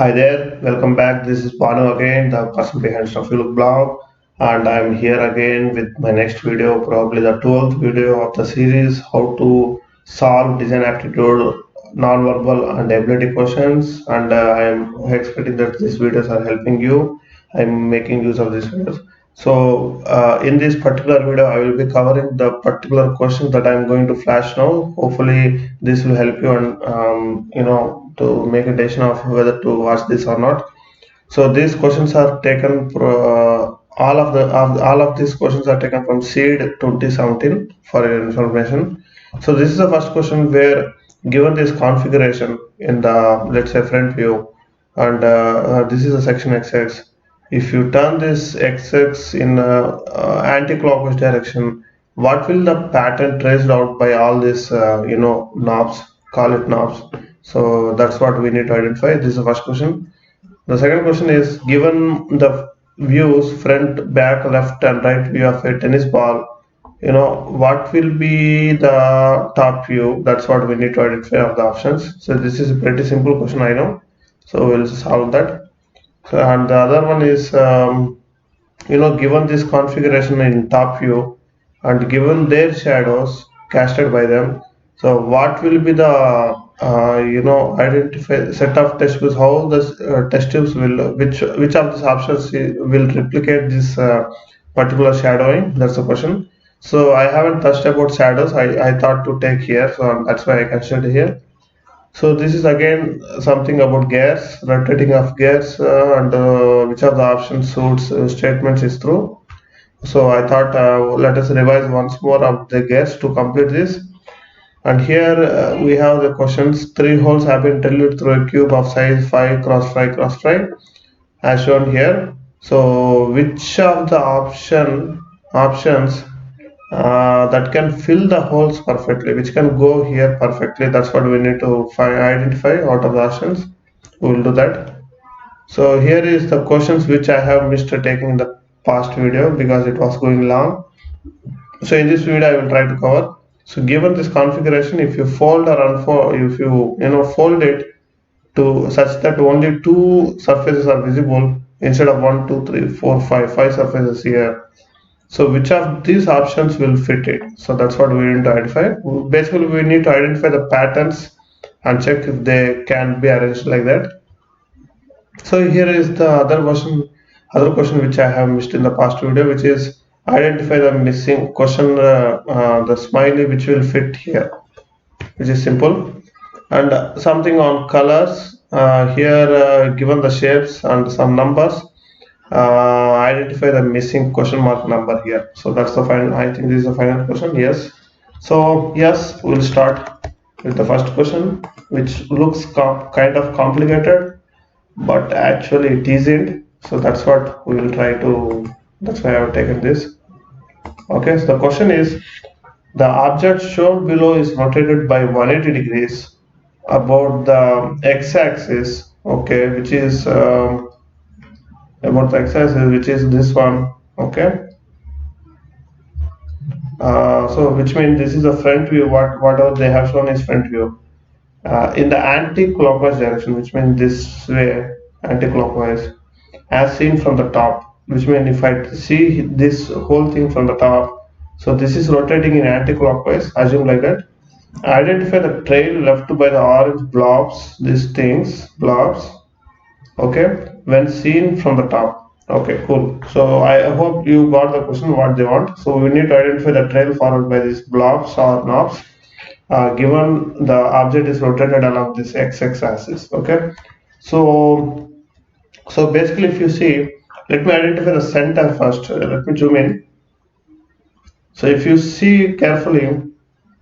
Hi there, welcome back. This is Banu again, the person behind Stuffy Look blog, and I'm here again with my next video, probably the 12th video of the series, how to solve design aptitude, non-verbal and ability questions. And I'm expecting that these videos are helping you. I'm making use of these videos. So in this particular video, I will be covering the particular questions that I'm going to flash now. Hopefully, this will help you and to make a decision of whether to watch this or not. So these questions are taken all of these questions are taken from Seed 2017 for your information. So this is the first question where given this configuration in the, let's say, front view, and this is a section XX. If you turn this XX in anti-clockwise direction, what will the pattern traced out by all these knobs, call it knobs. So that's what we need to identify. This is the first question. The second question is, given the views front, back, left and right view of a tennis ball, what will be the top view? That's what we need to identify of the options. So this is a pretty simple question, I know. So we'll solve that. So, and the other one is, given this configuration in top view and given their shadows casted by them, so what will be the identify set of test tubes, how the test tubes will, which of these options will replicate this particular shadowing? That's the question. So I haven't touched about shadows. I thought to take here, so that's why I considered here. So this is again something about gears, rotating of gears, and which of the options suits statements is true. So I thought let us revise once more of the gears to complete this. And here we have the questions. 3 holes have been drilled through a cube of size 5 cross 5 cross 5 as shown here. So which of the options that can fill the holes perfectly, which can go here perfectly? That's what we need to identify out of the options. We will do that. So here is the questions which I have missed taking in the past video because it was going long. So in this video I will try to cover. So given this configuration, if you fold or unfold, if you fold it to such that only 2 surfaces are visible instead of 1, 2, 3, 4, 5 surfaces here. So which of these options will fit it? So that's what we need to identify. Basically, we need to identify the patterns and check if they can be arranged like that. So here is the other question which I have missed in the past video, which is identify the missing question, the smiley which will fit here, which is simple. And something on colors, here given the shapes and some numbers, identify the missing question mark number here. So that's the final, I think this is the final question. Yes. So yes, we'll start with the first question, which looks kind of complicated, but actually it isn't. So that's what we will try to, that's why I have taken this. Okay, so the question is, the object shown below is rotated by 180 degrees about the x-axis, okay, which is about the x-axis, which is this one, okay. So which means this is the front view, whatever they have shown is front view. In the anti-clockwise direction, which means this way, anti-clockwise, as seen from the top, which means if I see this whole thing from the top, so this is rotating in anti-clockwise, assume like that. Identify the trail left by the orange blobs, these things, blobs, okay, when seen from the top. Okay, cool. So I hope you got the question what they want. So we need to identify the trail followed by these blobs or knobs, given the object is rotated along this x-axis axis. Okay, so basically if you see, let me identify the center first. Let me zoom in. So if you see carefully,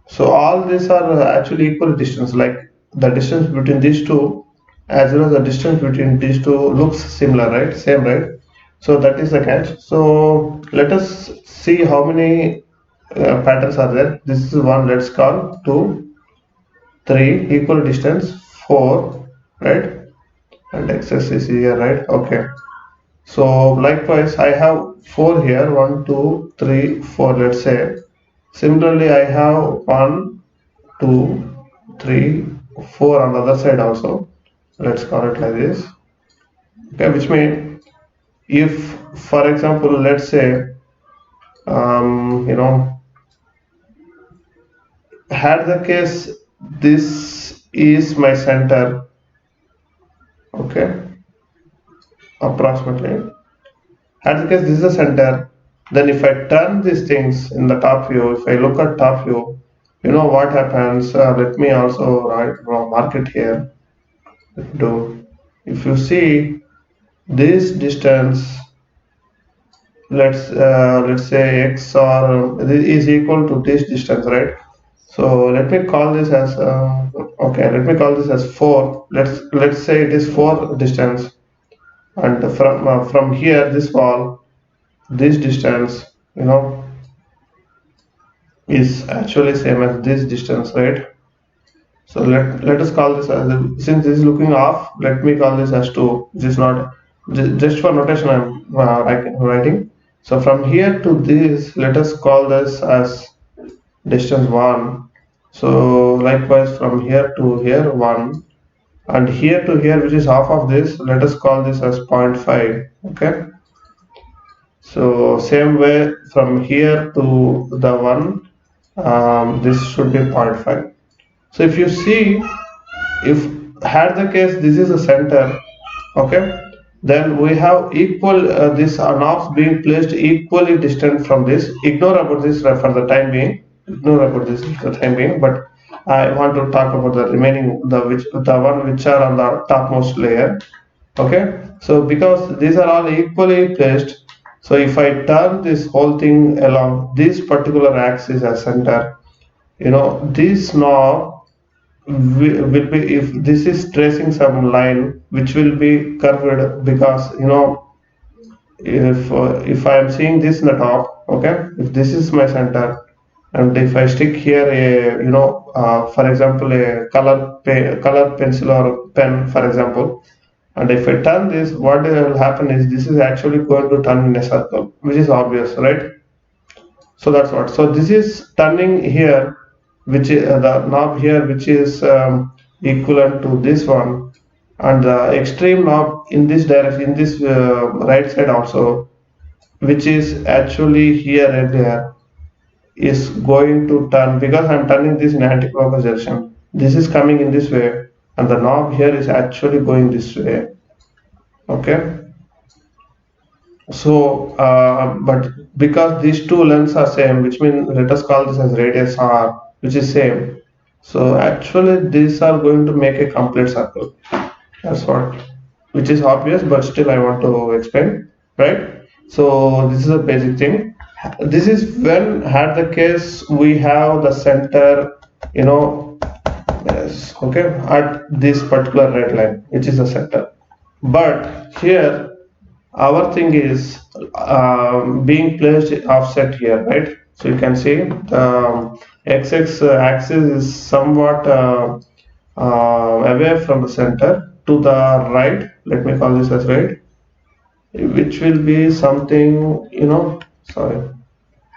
so all these are actually equal distance, like the distance between these two as well as the distance between these two looks similar, right? Same, right? So that is the catch. So let us see how many patterns are there. This is one, let's call 2, 3, equal distance, 4, right? And x-axis is here, right? Okay. So likewise, I have 4 here, 1, 2, 3, 4, let's say. Similarly, I have 1, 2, 3, 4 on the other side also. Let's call it like this. Okay, which means if, for example, let's say, you know, had the case this is my center, okay, approximately. Had the case this is the center, then if I turn these things in the top view, if I look at top view, you know what happens. Let me also mark it here. Do if you see this distance, let's say x or is equal to this distance, right? So let me call this as okay. Let me call this as 4. Let's say it is 4 distance, and from here this wall, this distance, you know, is actually same as this distance, right? So let us call this as, since this is looking off, let me call this as 2. This is not just for notation I'm writing. So from here to this, let us call this as distance 1. So likewise from here to here 1, and here to here, which is half of this, let us call this as 0.5. Okay, so same way from here to the 1, this should be 0.5. So if you see, if had the case this is the center, okay, then we have equal this knobs being placed equally distant from this. Ignore about this for the time being, ignore about this for the time being, but I want to talk about the remaining, the one which are on the topmost layer. Okay, so because these are all equally placed, so if I turn this whole thing along this particular axis as center, you know, this knob will be, if this is tracing some line which will be curved, because you know, if I am seeing this in the top, okay, if this is my center, and if I stick here a, you know, for example, a color pencil or pen, for example, and if I turn this, what will happen is this is actually going to turn in a circle, which is obvious, right? So that's what. So this is turning here, which is the knob here, which is equivalent to this one, and the extreme knob in this direction, in this right side also, which is actually here and there, is going to turn, because I'm turning this in anti-clockwise direction. This is coming in this way, and the knob here is actually going this way. Okay. So, but because these two lengths are same, which means let us call this as radius r, which is same. So actually, these are going to make a complete circle. That's what, which is obvious, but still I want to explain, right? So this is a basic thing. This is when had the case we have the center, you know, yes, okay, at this particular red line, which is the center. But here our thing is being placed offset here, right? So you can see the x axis is somewhat away from the center to the right. Let me call this as right, which will be something, you know, sorry,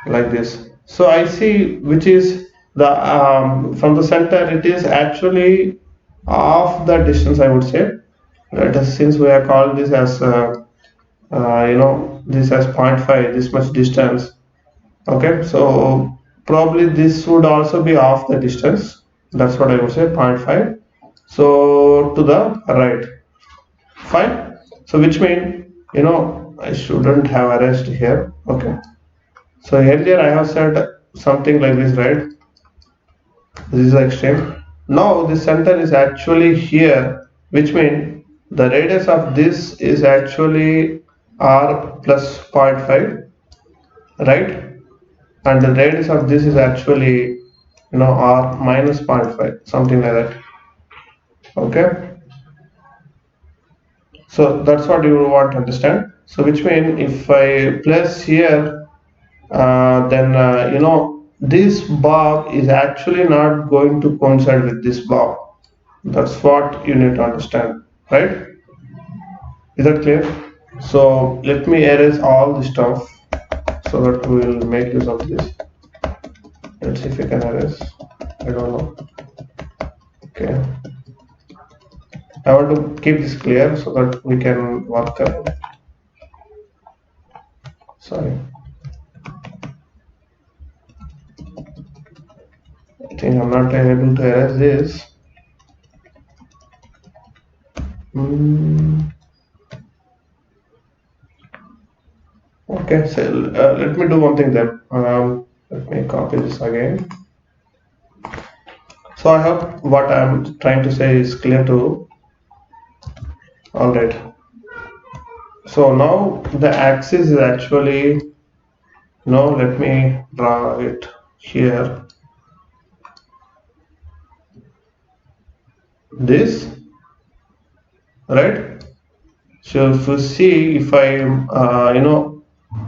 like this. So I see, which is the from the center, it is actually off the distance, I would say. Let us, since we have called this as you know, this has 0.5, this much distance. Okay, so probably this would also be off the distance. That's what I would say, 0.5. So to the right, fine. So which means, you know, I shouldn't have erased here. Okay, so earlier I have said something like this, right? This is the extreme. Now the center is actually here, which means the radius of this is actually r plus 0.5, right? And the radius of this is actually, you know, r minus 0.5, something like that. Okay, so that's what you want to understand. So which means if I place here, then you know, this bob is actually not going to coincide with this bob. That's what you need to understand, right? Is that clear? So let me erase all the stuff so that we will make use of this. Let's see if we can erase. I don't know. Okay. I want to keep this clear so that we can work. Sorry, I think I'm not able to erase this. Okay, so let me do one thing then. Let me copy this again. So I hope what I'm trying to say is clear to all right. So now the axis is actually, let me draw it here. This, right? So if you see, if I,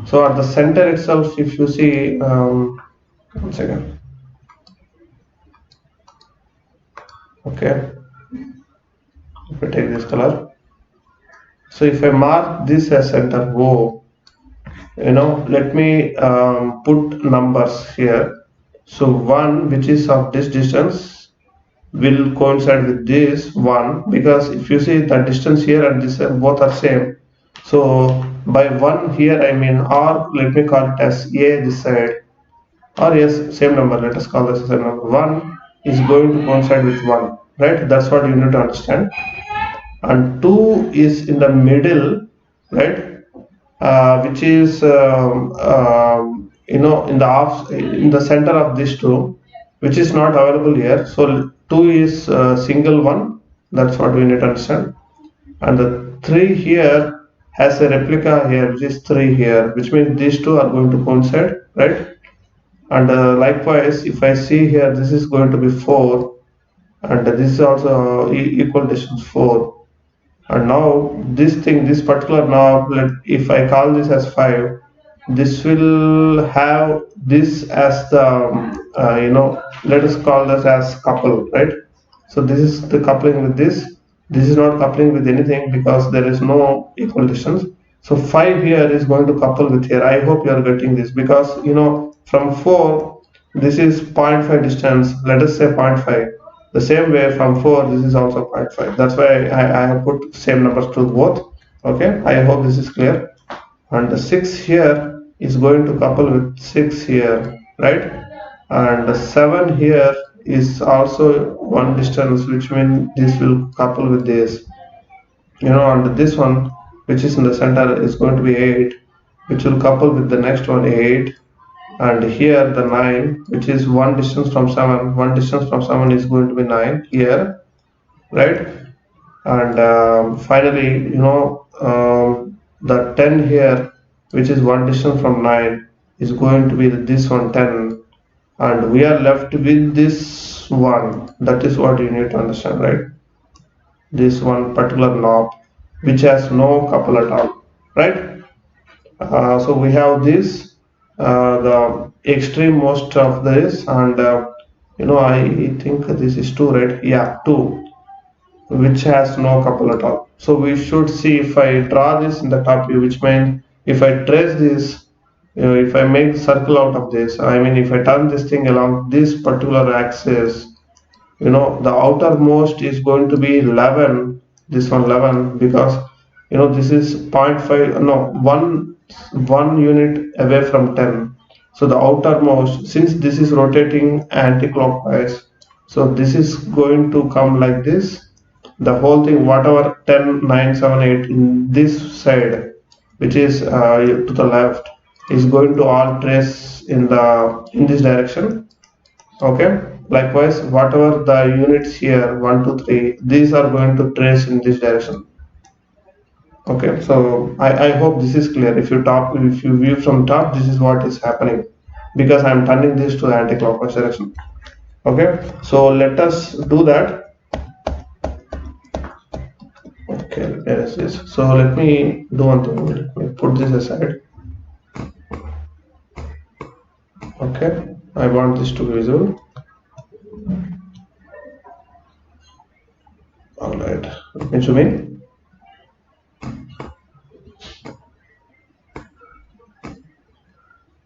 so at the center itself, if you see, 1 second. Okay, if I take this color. So if I mark this as center O, let me put numbers here. So 1, which is of this distance, will coincide with this 1, because if you see the distance here and this both are same. So by 1 here I mean, or let me call it as A this side, or yes, same number, let us call this as same number. 1 is going to coincide with 1, right? That's what you need to understand. And 2 is in the middle, right? Which is in the center of this 2, which is not available here. So 2 is single one. That's what we need to understand. And the 3 here has a replica here, which is 3 here, which means these 2 are going to coincide, right? And likewise, if I see here, this is going to be 4, and this is also equal distance 4. And now this particular knob, if I call this as 5, this will have this as the let us call this as couple, right? So this is the coupling with this is not coupling with anything because there is no equal distance. So 5 here is going to couple with here. I hope you are getting this, because from 4 this is 0.5 distance, let us say 0.5. The same way from 4 this is also 0.5. That's why I have put same numbers to both. Okay, I hope this is clear. And the 6 here is going to couple with 6 here, right? And the 7 here is also one distance, which means this will couple with this, and this one, which is in the center, is going to be 8, which will couple with the next one, 8. And here the 9, which is one distance from 7 is going to be 9 here, right? And finally, the 10 here, which is one distance from 9, is going to be this one, 10. And we are left with this one. That is what you need to understand, right? This one particular knob, which has no couple at all, right? So we have this, the extreme most of this, and I think this is 2, right? Yeah, 2, which has no couple at all. So we should see, if I draw this in the top view, which means if I trace this, if I make circle out of this, I mean if I turn this thing along this particular axis, the outermost is going to be 11, this one 11, because this is 0.5, no, 1 unit away from 10. So the outermost, since this is rotating anti-clockwise, so this is going to come like this. The whole thing, whatever 10, 9, 7, 8 in this side, which is to the left, is going to all trace in this direction. Okay, likewise, whatever the units here, 1, 2, 3, these are going to trace in this direction. Okay, so I hope this is clear. If you view from top, this is what is happening, because I am turning this to the anti-clockwise direction. Okay, so let us do that. Okay, there is this. So let me do one thing. Let me put this aside. Okay, I want this to be visible. All right, let me zoom in.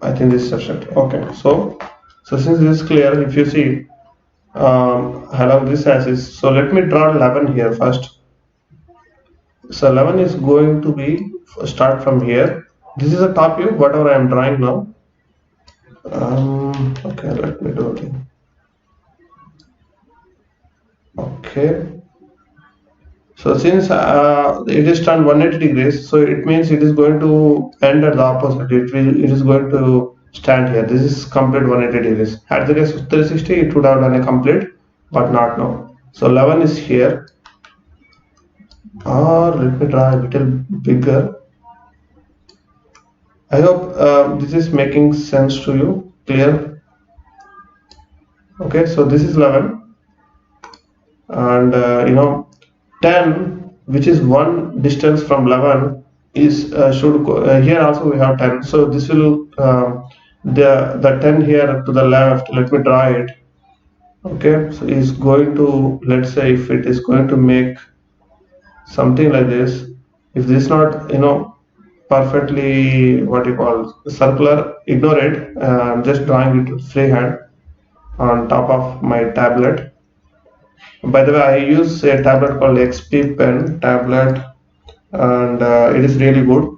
I think this is sufficient. Okay, so since this is clear, if you see along this axis, so let me draw 11 here first. So 11 is going to be start from here. This is a top view, whatever I am drawing now. Okay, let me do it. Okay. So since it is turned 180 degrees, so it means it is going to end at the opposite. It is going to stand here. This is complete 180 degrees. Had the case 360, it would have done a complete, but not now. So 11 is here. Or let me try a little bigger. I hope this is making sense to you. Clear? Okay, so this is 11, and 10, which is one distance from 11, is should go, here also we have 10. So this will the 10 here to the left. Let me draw it. Okay, so is going to, let's say if it is going to make something like this, if this is not perfectly what you call circular, ignore it. I'm just drawing it freehand on top of my tablet. By the way, I use a tablet called XP Pen tablet, and it is really good.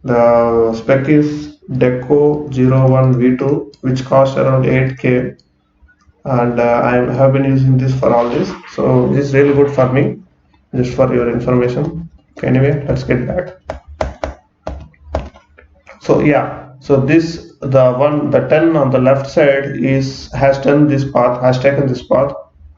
The spec is Deco 01V2, which costs around 8K, and I have been using this for all this, so it is really good for me. Just for your information. Okay, anyway, let's get back. So yeah, so this the 10 on the left side has done this path, has taken this path,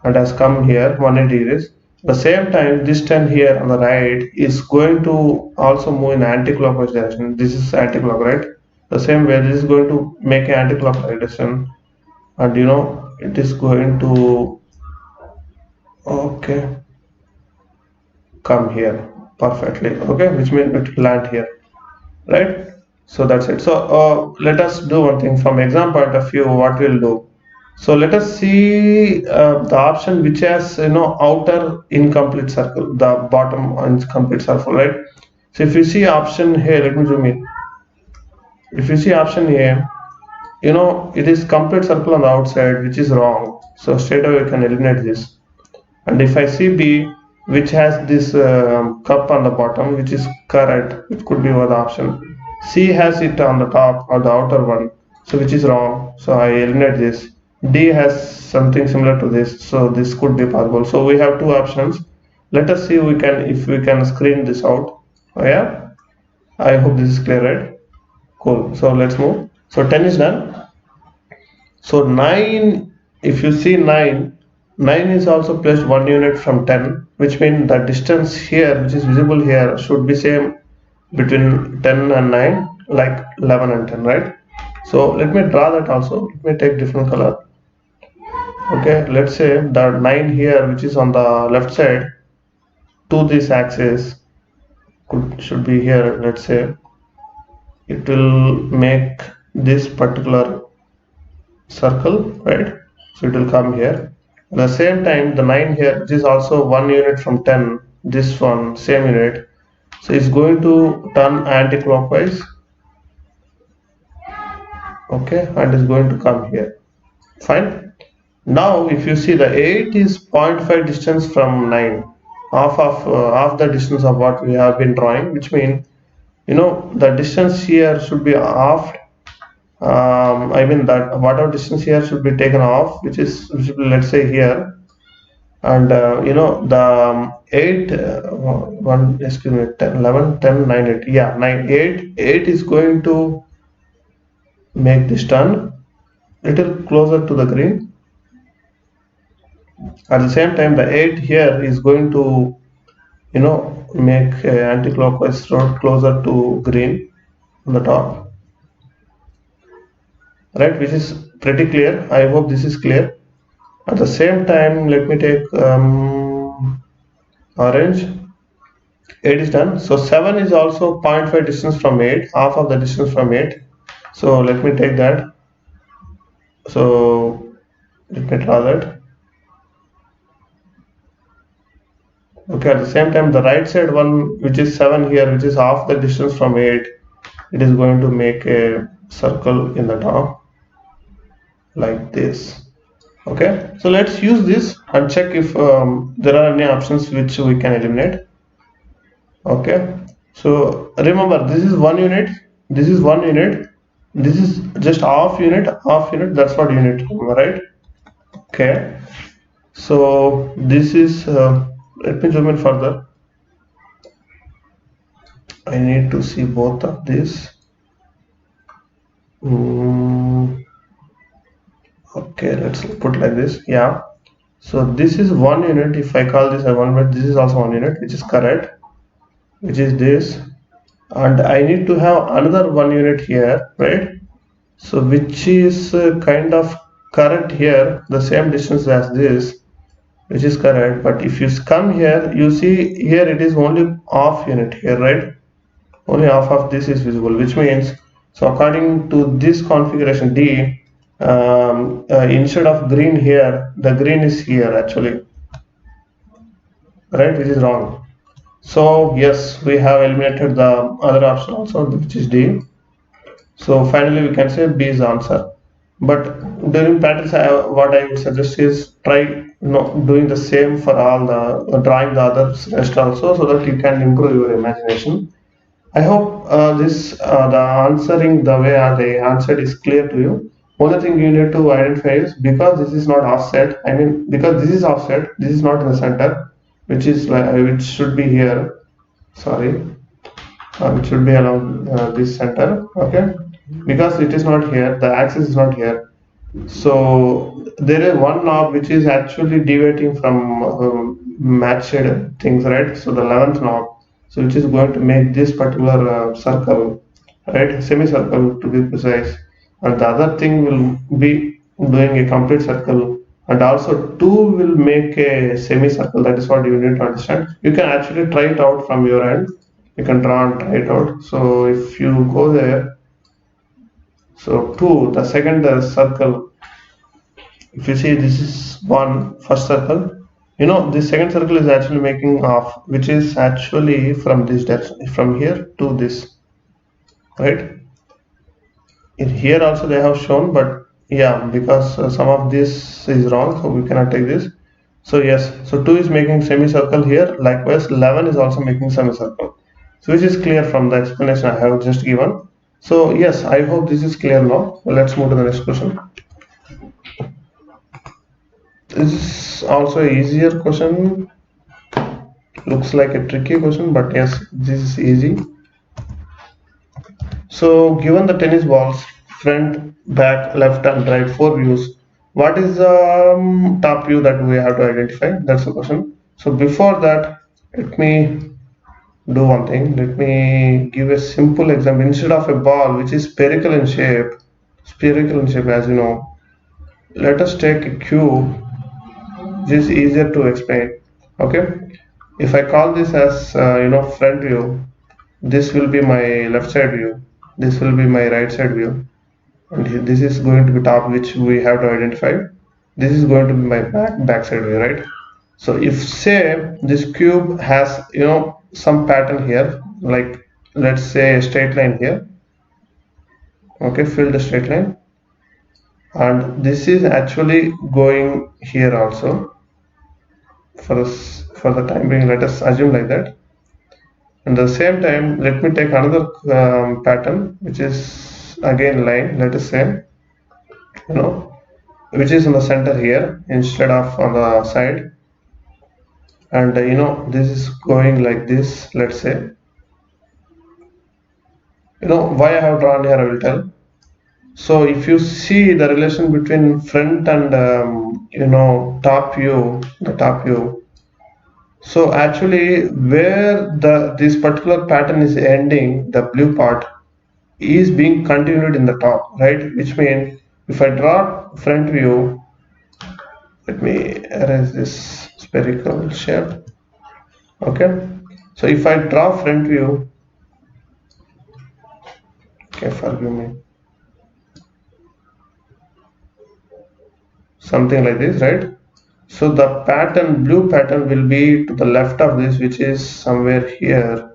and has come here 180 degrees. At the same time, this 10 here on the right is going to also move in anti-clockwise direction. This is anti-clockwise, right? The same way, this is going to make an anti-clockwise direction, and it is going to, okay, come here perfectly. Okay, which means it will land here, right? So that's it. So let us do one thing from exam point of view. What we'll do, so let us see the option which has outer incomplete circle, the bottom incomplete circle, right? So if you see option here, let me zoom in. If you see option here, it is complete circle on the outside, which is wrong. So straight away we can eliminate this. And if I see B, which has this cup on the bottom, which is correct, it could be one option. C has it on the top or the outer one, so which is wrong, so I eliminate this. D has something similar to this, so this could be possible. So we have two options. Let us see if we can screen this out. Oh yeah, I hope this is clear, right? Cool. So let's move. So 10 is done. So 9, if you see 9 is also placed 1 unit from 10, which means the distance here, which is visible here, should be same between 10 and 9, like 11 and 10, right? So let me draw that also. Let me take different color. Okay, let's say the 9 here, which is on the left side to this axis, should be here. Let's say it will make this particular circle, right? So it will come here. At the same time, the 9 here, which is also 1 unit from 10, this one same unit, so it's going to turn anti-clockwise, okay, and is going to come here. Fine. Now if you see, the 8 is 0.5 distance from 9, half the distance of what we have been drawing, which means the distance here should be half. I mean that whatever distance here should be taken off, which should be, let's say here, and the 8 1 excuse me 10 11 10 9 8, yeah, 9 8 is going to make this turn little closer to the green. At the same time, the 8 here is going to make anti-clockwise road closer to green on the top, right, which is pretty clear. I hope this is clear. At the same time, let me take orange. 8 is done. So 7 is also 0.5 distance from 8, half of the distance from 8. So let me take that. So let me draw that. Okay, at the same time, the right side one, which is 7 here, which is half the distance from 8, it is going to make a circle in the top like this. Okay, so let's use this and check if there are any options which we can eliminate. Okay, so remember, this is 1 unit, this is 1 unit, this is just half unit, that's what unit, right? Okay, so this is let me zoom in further. I need to see both of these. Mm, okay, let's put like this. Yeah, so this is 1 unit. If I call this a 1 unit, this is also 1 unit, which is correct, which is this, and I need to have another 1 unit here, right? So which is kind of correct here, the same distance as this, which is correct. But if you come here, you see here it is only half unit here, right? Only half of this is visible, which means, so according to this configuration D, instead of green here, the green is here actually, right? Which is wrong. So yes, we have eliminated the other option also, which is D. So finally we can say B is the answer. But during practice, what I would suggest is try doing the same for all the drawing the others rest also, so that you can improve your imagination. I hope the answering the way they answered is clear to you. Only thing you need to identify is, because this is not offset. I mean, because this is offset, this is not in the center, which is which should be here. Sorry, it should be along this center. Okay, because it is not here, the axis is not here. So there is one knob which is actually deviating from matched things, right? So the 11th knob, so which is going to make this particular circle, right, semicircle to be precise, and the other thing will be doing a complete circle, and also 2 will make a semicircle. That is what you need to understand. You can actually try it out from your end. You can draw and try it out. So if you go there, so 2, the second circle, if you see, this is one first circle, this second circle is actually making off, which is actually from this direction, from here to this, right? In here also they have shown, but yeah, because some of this is wrong, so we cannot take this. So yes, so 2 is making semicircle here, likewise 11 is also making semicircle, so which is clear from the explanation I have just given. So yes, I hope this is clear now. Let's move to the next question. This is also a easier question. Looks like a tricky question, but yes, this is easy. So given the tennis balls, front, back, left and right, 4 views, what is the top view that we have to identify? That's the question. So before that, let me do one thing. Let me give a simple example. Instead of a ball which is spherical in shape, as you know, let us take a cube. This is easier to explain. Okay, if I call this as front view, this will be my left side view, this will be my right side view, and this is going to be top, which we have to identify. This is going to be my back side view, right? So if say this cube has some pattern here, like let's say a straight line here, okay, fill the straight line, and this is actually going here also. For the time being, let us assume like that. And at the same time, let me take another pattern, which is again line, let us say, which is in the center here instead of on the side. And this is going like this, let's say. Why I have drawn here, I will tell. So if you see the relation between front and top view, the top view. So actually, where this particular pattern is ending, the blue part is being continued in the top, right? Which means if I draw front view, let me erase this spherical shape. Okay, so if I draw front view, okay, forgive me, something like this, right? So the pattern, blue pattern, will be to the left of this, which is somewhere here.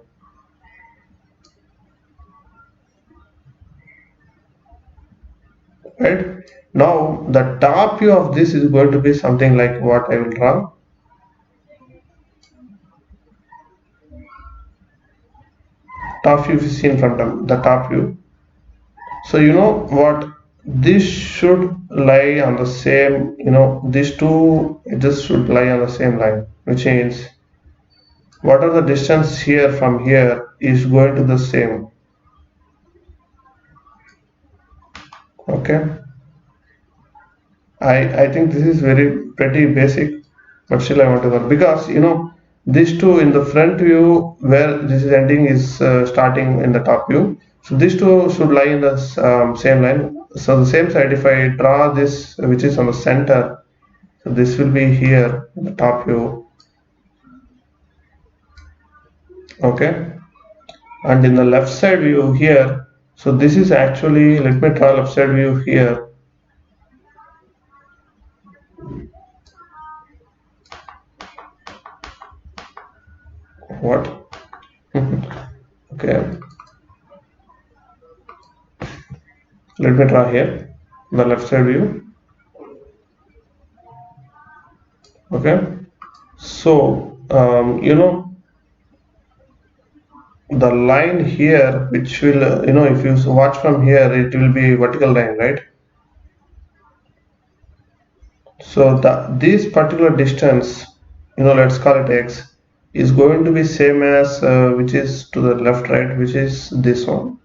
Right, now the top view of this is going to be something like what I will draw. top view is seen from the top view. So you know what, this should lie on the same, these two edges should lie on the same line, which means what are the distance here from here is going to the same. Okay, I think this is pretty basic, but still I want to learn, because these two in the front view where this is ending is starting in the top view. So these two should lie in the same line. So the same side, if I draw this which is on the center, so this will be here in the top view. Okay, and in the left side view here, so this is actually, let me draw left side view here. What? Okay, let me draw here the left side view. Okay, so the line here, which will if you watch from here, it will be vertical line, right? So this particular distance, let's call it x, is going to be same as which is to the left, right, which is this one.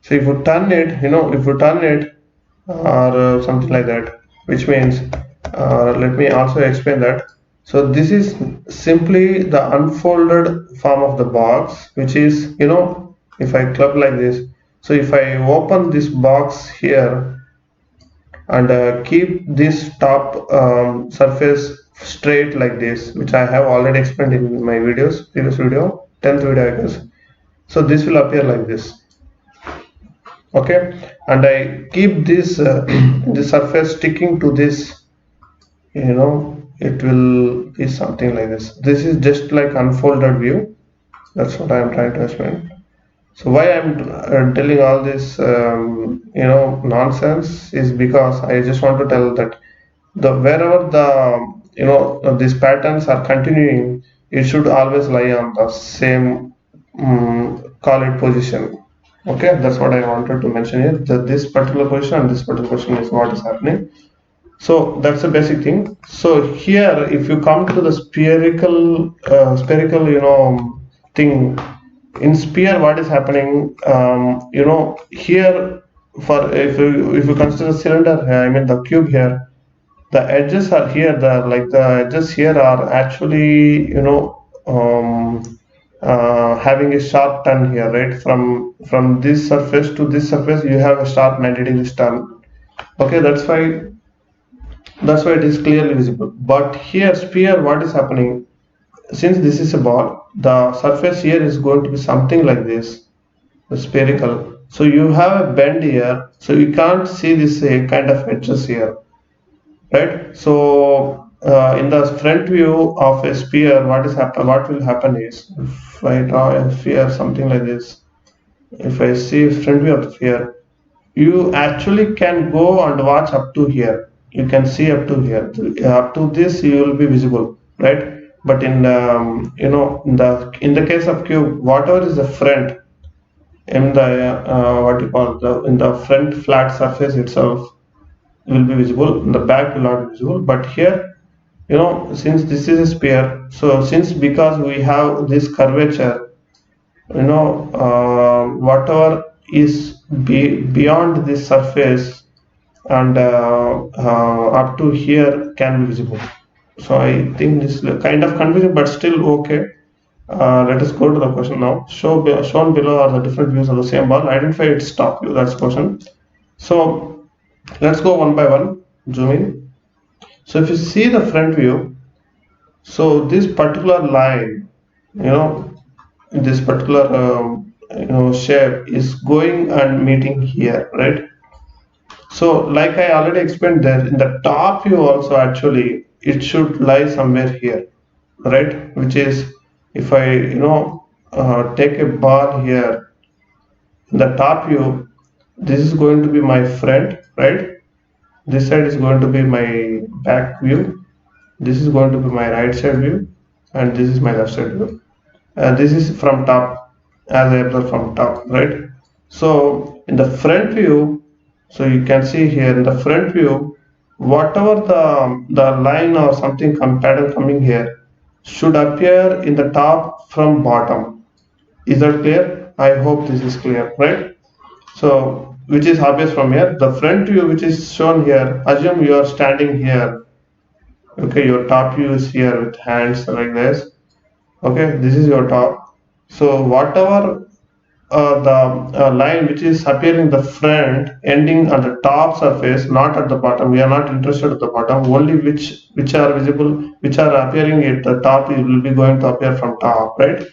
So if you turn it, or something like that, which means let me also explain that. So this is simply the unfolded form of the box, which is, if I club like this, so if I open this box here and keep this top surface straight like this, which I have already explained in my previous video, 10th video I guess. So this will appear like this. Okay, and I keep this the surface sticking to this, it will be something like this. This is just like unfolded view. That's what I am trying to explain. So why I'm telling all this nonsense is because I just want to tell that wherever the these patterns are continuing, it should always lie on the same call it position. Okay, that's what I wanted to mention here, that this particular position and this particular position is what is happening. So that's the basic thing. So here, if you come to the spherical thing, in sphere, what is happening, here, for if you consider the cylinder here, I mean the cube here, the edges are here, the edges here are actually having a sharp turn here, right? From this surface to this surface, you have a sharp 90 degrees turn. Okay, that's why it is clearly visible. But here, sphere, what is happening? Since this is a ball, the surface here is going to be something like this, spherical. So you have a bend here, so you can't see this kind of edges here, right? So in the front view of a sphere, what will happen is, if I draw a sphere something like this, if I see front view of the sphere, you actually can go and watch up to here. You can see up to here. Up to this, you will be visible, right? But in in the case of cube, whatever is the front, in the in the front flat surface itself will be visible. In the back will not be visible. But here, since this is a sphere, so because we have this curvature, whatever is beyond this surface and up to here can be visible. So I think this is kind of confusing, but still okay. Let us go to the question now. Shown below are the different views of the same ball. Identify its top view. That's the question. So let's go one by one. Zoom in. So if you see the front view, so this particular line, this particular shape is going and meeting here, right? So like I already explained, there in the top view also, actually it should lie somewhere here, right? Which is, if I take a ball here in the top view, this is going to be my front, right? This side is going to be my back view, this is going to be my right side view, and this is my left side view. This is from top. as I observe from top, right? So in the front view, so you can see here in the front view, whatever the line or something pattern coming here should appear in the top from bottom. Is that clear? I hope this is clear, right? So which is obvious from here. The front view which is shown here, assume you are standing here. Okay, your top view is here with hands like this. Okay, this is your top. So whatever the line which is appearing in the front ending on the top surface, not at the bottom, we are not interested at the bottom, only which are visible, which are appearing at the top, it will be going to appear from top, right?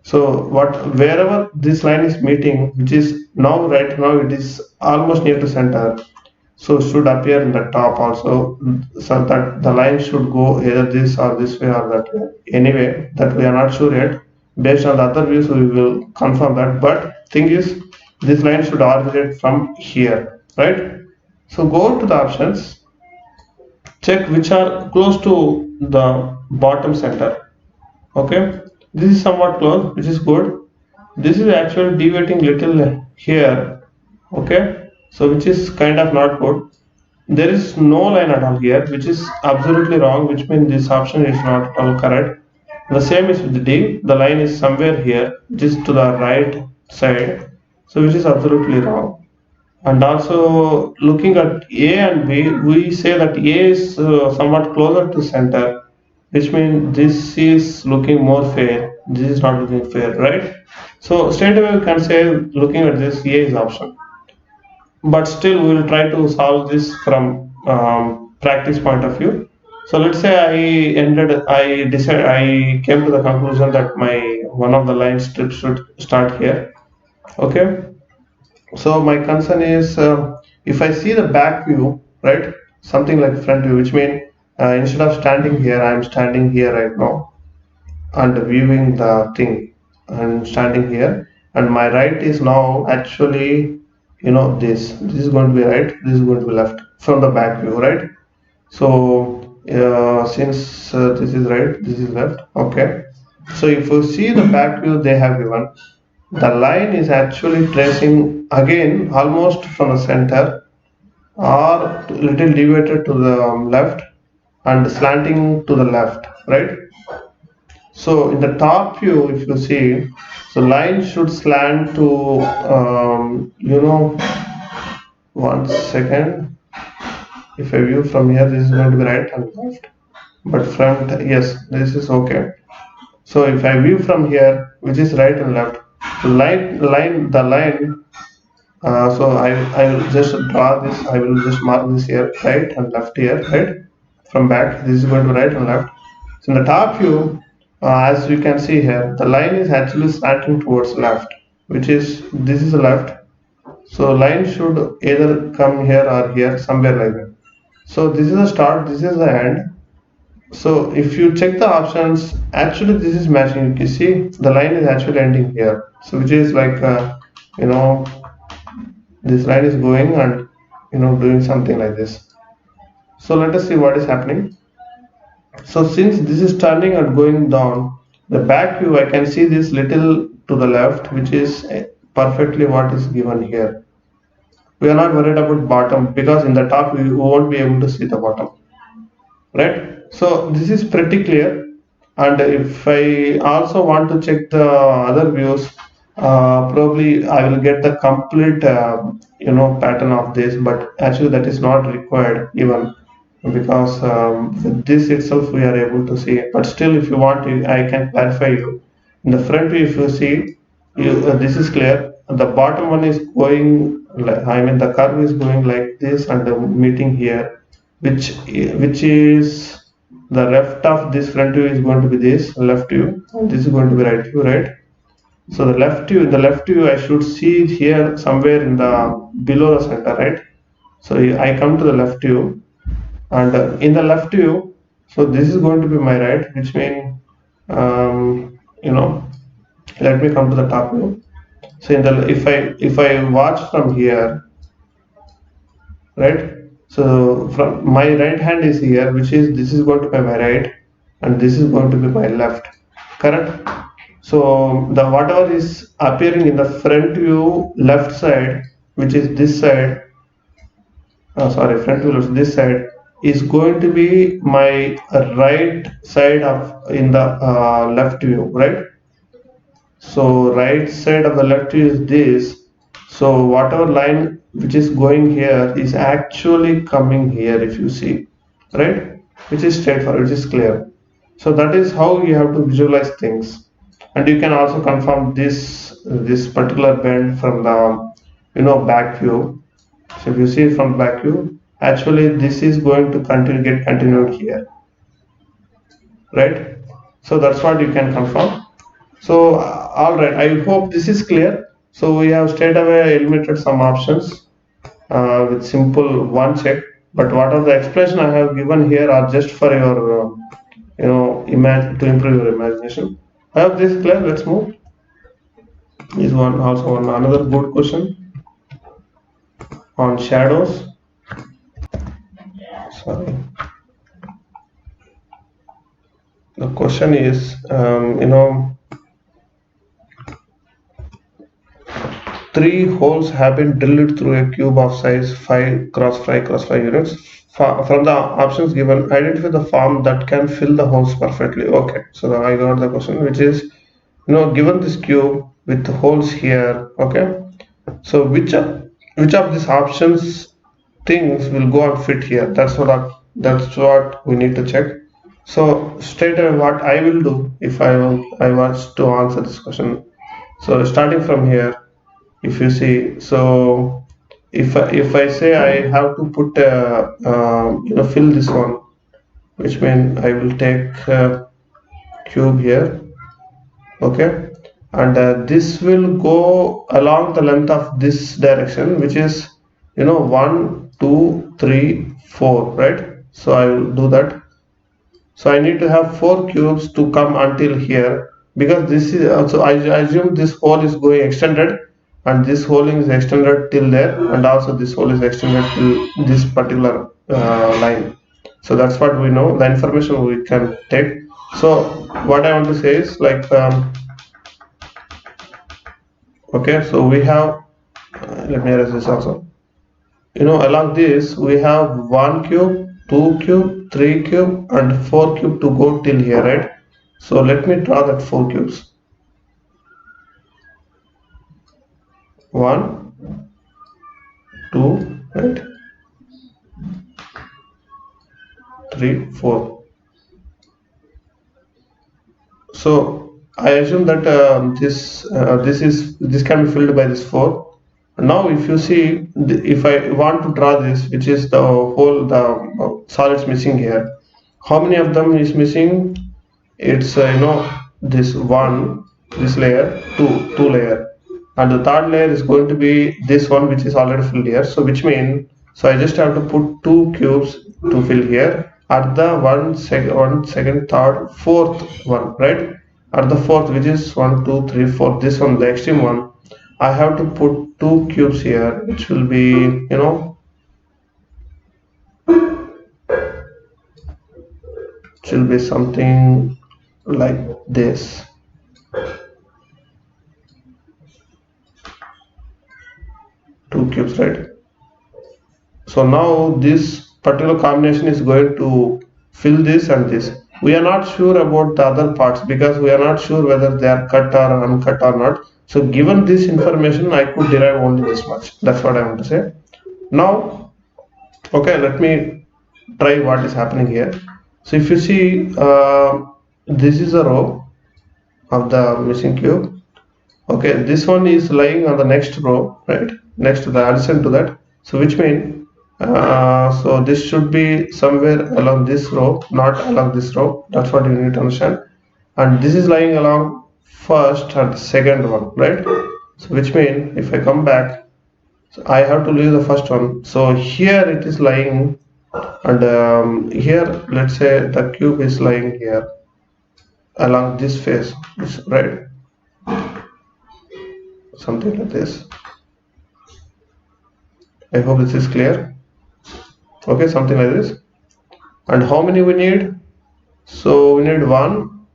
So wherever this line is meeting, which is now right now it is almost near to center, so should appear in the top also, so that the line should go either this or this way or that way. Anyway, that we are not sure yet. Based on the other views, we will confirm that. But thing is, this line should originate from here, right? So go to the options, check which are close to the bottom center. Okay, this is somewhat close, which is good. This is actually deviating little here. Okay, so which is kind of not good. There is no line at all here, which is absolutely wrong, which means this option is not at all correct. The same is with D. The line is somewhere here, which is to the right side, so which is absolutely wrong. And also looking at A and B, we say that A is somewhat closer to center, which means this is looking more fair. This is not looking fair, right? So straight away we can say, looking at this, A is option. But still we will try to solve this from practice point of view. So let's say I came to the conclusion that my one of the line strips should start here. Okay, so my concern is, if I see the back view, right, something like front view, which means instead of standing here, I am standing here right now and viewing the thing and standing here, and my right is now actually, this is going to be right, this is going to be left from the back view, right? So since this is right, this is left. Okay, so if you see the back view they have given, the line is actually tracing again almost from the center or little deviated to the left and slanting to the left, right? So in the top view, if you see, so line should slant to, 1 second. If I view from here, this is going to be right and left. But front, yes, this is okay. So if I view from here, which is right and left, the line. So I will just draw this. I will just mark this here, right and left here, right. From back, this is going to be right and left. So in the top view, as you can see here, the line is actually slanting towards left, which is, this is the left. So line should either come here or here, somewhere like that. So this is the start, this is the end. So if you check the options, actually this is matching. You can see the line is actually ending here. So which is like, this line is going and doing something like this. So let us see what is happening. So since this is turning and going down, the back view, I can see this little to the left, which is perfectly what is given here. We are not worried about bottom, because in the top we won't be able to see the bottom, right? So this is pretty clear. And if I also want to check the other views, probably I will get the complete pattern of this, but actually that is not required even, because with this itself we are able to see it. But still, if you want, I can clarify you. In the front view, if you see, this is clear. The bottom one is going, the curve is going like this and meeting here, which is the left of this front view is going to be this left view, and this is going to be right view, right? So the left view I should see here somewhere in the below the center, right? So I come to the left view, and in the left view, so this is going to be my right, which means, let me come to the top view. So if I watch from here, right? So from my right hand is here, which is, this is going to be my right and this is going to be my left, correct? So the whatever is appearing in the front view left side, which is this side, sorry, front view left, this side is going to be my right side of in the left view, right? So right side of the left view is this. So whatever line which is going here is actually coming here, if you see, right? Which is straightforward, which is clear. So that is how you have to visualize things, and you can also confirm this particular bend from the back view. So if you see it from back view, actually this is going to get continued here, right? So that's what you can confirm. So all right, I hope this is clear. So we have straight away eliminated some options with simple one check. But what are the explanation I have given here are just for your imagine to improve your imagination. I hope this is clear. Let's move. Is one also one another good question on shadows. Sorry. The question is, three holes have been drilled through a cube of size 5 cross 5 cross 5 units. From the options given, identify the form that can fill the holes perfectly. Okay, so I got the question, which is, given this cube with holes here, okay, so which of these options things will go and fit here? That's what we need to check. So straight away, what I will do if I was to answer this question. So starting from here, if you see, so if I say I have to put fill this one, which means I will take cube here, okay, and this will go along the length of this direction, which is 1 2 3 4, right? So I will do that. So I need to have 4 cubes to come until here, because this is also, I assume this hole is going extended, and this hole is extended till there, and also this hole is extended till this particular line. So that's what we know, the information we can take. So what I want to say is like, okay, so we have, let me erase this also. Along this we have 1 cube, 2 cube, 3 cube, and 4 cube to go till here, right? So let me draw that 4 cubes. 1, 2, right? 3, 4. So I assume that this can be filled by this 4. Now if you see, if I want to draw this, which is the whole solids missing here, how many of them is missing? It's this one, this layer, two layer, and the third layer is going to be this one, which is already filled here. So which means, so I just have to put 2 cubes to fill here at the one second, third, fourth one, right? At the fourth, which is 1 2 3 4, this one, the extreme one, I have to put 2 cubes here, which will be something like this. Two cubes, right? So now this particular combination is going to fill this and this. We are not sure about the other parts, because we are not sure whether they are cut or uncut or not. So given this information, I could derive only this much. That's what I want to say. Now, okay, let me try what is happening here. So if you see, this is a row of the missing cube. Okay, this one is lying on the next row, right? Next to the adjacent to that. So which means, so this should be somewhere along this row, not along this row. That's what you need to understand. And this is lying along first and second one, right? So which means if I come back, so I have to leave the first one. So here it is lying, and here let's say the cube is lying here along this face, right? Something like this. I hope this is clear. Okay, something like this. And how many we need? So we need 1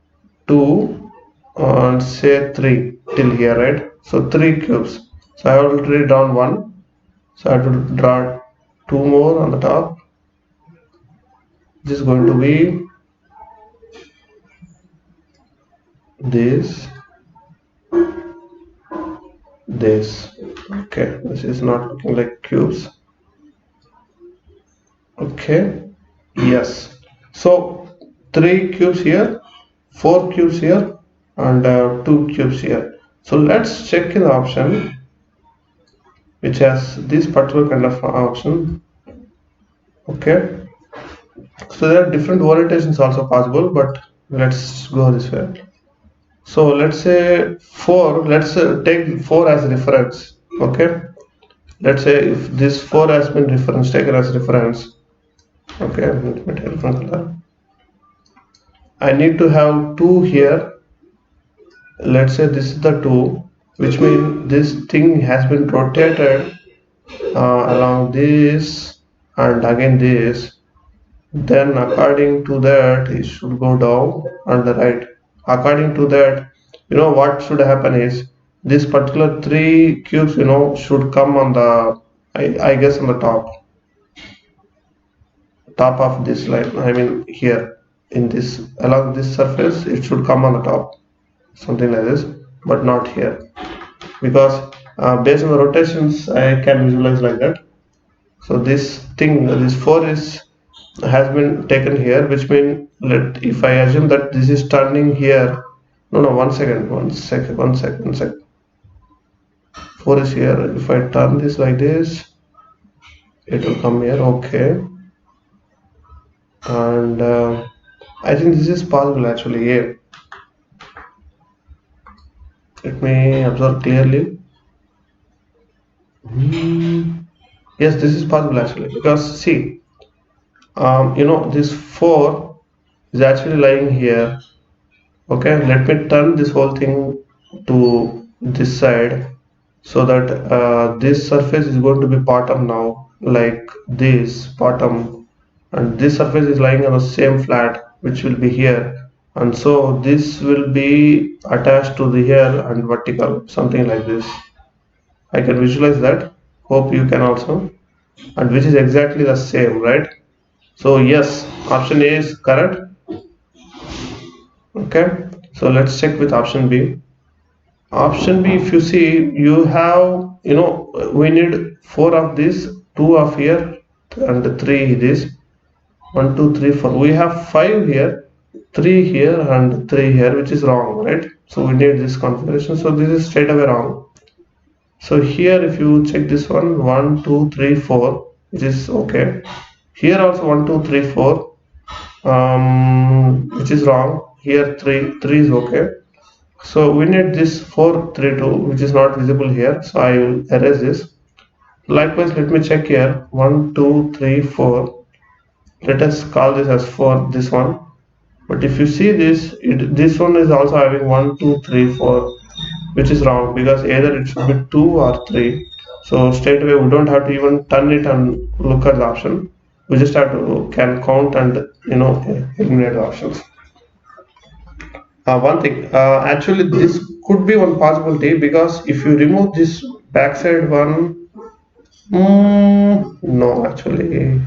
2 and say 3 till here, right? So 3 cubes. So I have already drawn 1. So I have to draw 2 more on the top. This is going to be this. Okay, this is not looking like cubes. Okay, yes. So 3 cubes here, 4 cubes here, and 2 cubes here. So let's check in the option which has this particular kind of option. Okay, so there are different orientations also possible, but let's go this way. So let's say 4, let's take 4 as reference. Okay, let's say if this 4 has been taken as reference. Okay, let me take a different color. I need to have 2 here. Let's say this is the 2, which means this thing has been rotated along this and again this. Then according to that it should go down on the right. According to that, what should happen is this particular 3 cubes should come on the I guess on the top of this line. I mean here in this along this surface it should come on the top, something like this, but not here because based on the rotations I can visualize like that. So this 4 has been taken here, which means if I assume that this is turning here, no, 1 second. 4 is here. If I turn this like this, it will come here. Okay, and I think this is possible actually. Yeah, let me observe clearly. Yes, this is possible actually because see, this 4 is actually lying here. Okay, let me turn this whole thing to this side so that this surface is going to be bottom now, like this bottom, and this surface is lying on the same flat which will be here, and so this will be attached to the here and vertical, something like this. I can visualize that, hope you can also, and which is exactly the same, right? So yes, option A is correct. Okay, so let's check with option B. Option B, if you see, you have, we need 4 of this, 2 of here, and 3 this. 1, 2, 3, 4. We have 5 here, 3 here, and 3 here, which is wrong, right? So we need this configuration. So this is straight away wrong. So here, if you check this one, 1, 2, 3, 4, which is okay. Here also 1, 2, 3, 4, which is wrong. Here 3 is okay. So we need this 4, 3, 2, which is not visible here. So I will erase this. Likewise, let me check here 1, 2, 3, 4. Let us call this as 4, this one. But if you see this, this one is also having 1, 2, 3, 4, which is wrong because either it should be 2 or 3. So straight away we don't have to even turn it and look at the option. We just have to can count and eliminate the options. One thing, actually this could be one possibility because if you remove this backside one, no, actually